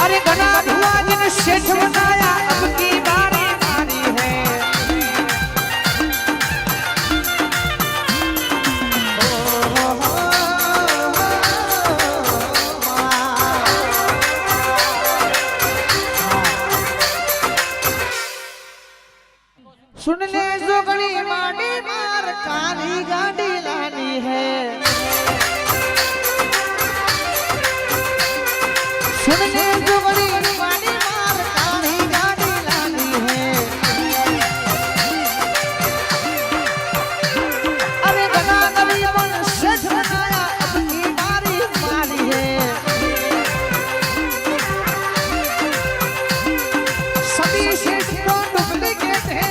अरे घना धुआ जिन शेठ बनाया अब की बारी मारी है। सुन ले जोगणी माडी मार काली गाड़ी लानी है। सुन ले जोगणी माडी मार काली गाड़ी लानी है। अरे गना गरीबन शेठ बनाया अब की बारी मारी है। सभी शेठ को डुप्लीकेट है,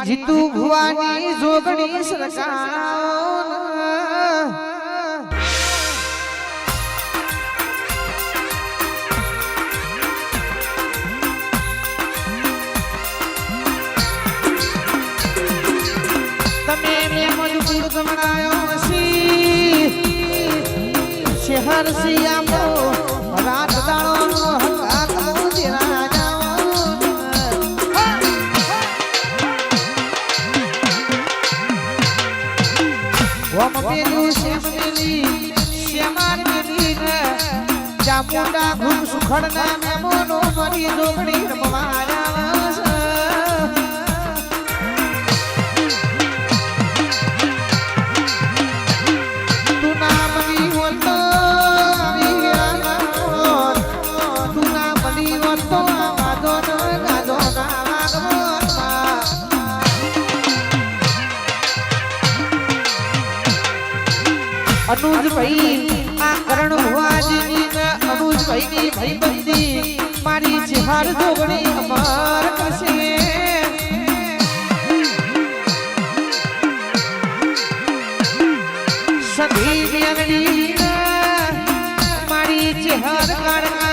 जीतू भुवानी जोगणी सरकार तमे में मजबूर बनायो सी शहर सियामो रात दाणो हकात मुदिरा वम पेलू श्याम मेली श्यामार मेली न चामुंडा घुम सुखड़ना में मोनो मरी जोगणी रमवारा तू ना मनी होतो अवियाना तू ना मनी होतो गादो ना अनुज भाई आ करण भुवाजी ने अनुज भाई नी भाईबंदी मारी जिहार जोगणी अमर करसे। सभी बियंगड़ी मारी जिहार कारणा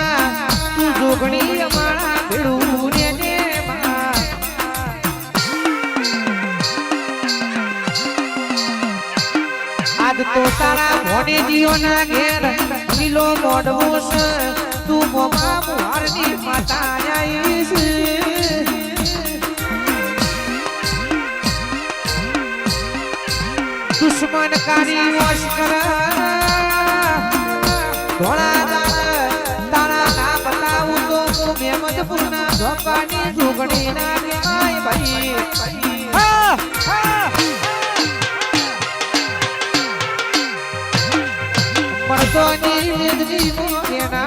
तू जोगणी अमारा भेड़ू ने ने आज तो तारा भोने दियो ना घेर किलो मोडवो से तू मोमा मुहारनी माता आईस। दुश्मन कारी वश कर धोला तारा ना बताऊ तो मेमदपुर ना धोकानी जोगणी ना आए भाई। हाँ हाँ मर्दोनी जिंदगी मुझे ना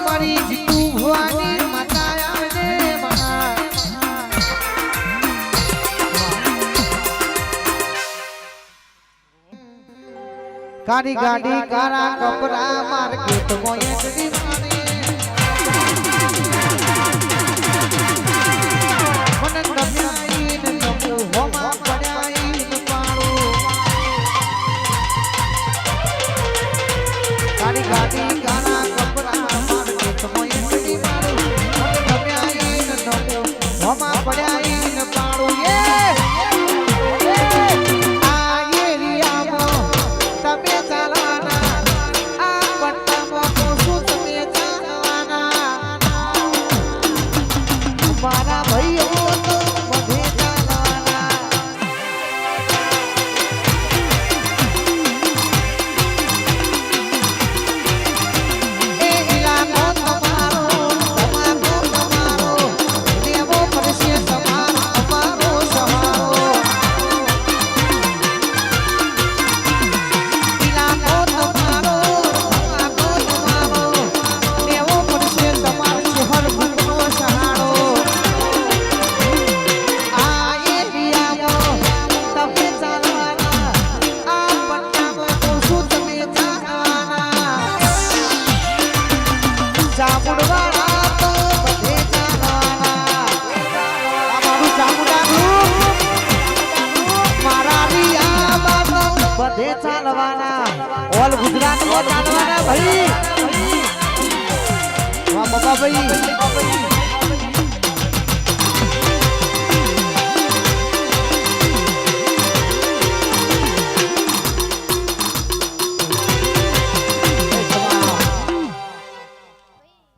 मरी जीतू भुवानी माताया ने महा कारी गाड़ी कारा कपड़ा मार्केट मोये दीवानी ઓલ ગુજરાત માં ચાલવાના ભાઈ વાહ બાબા ભાઈ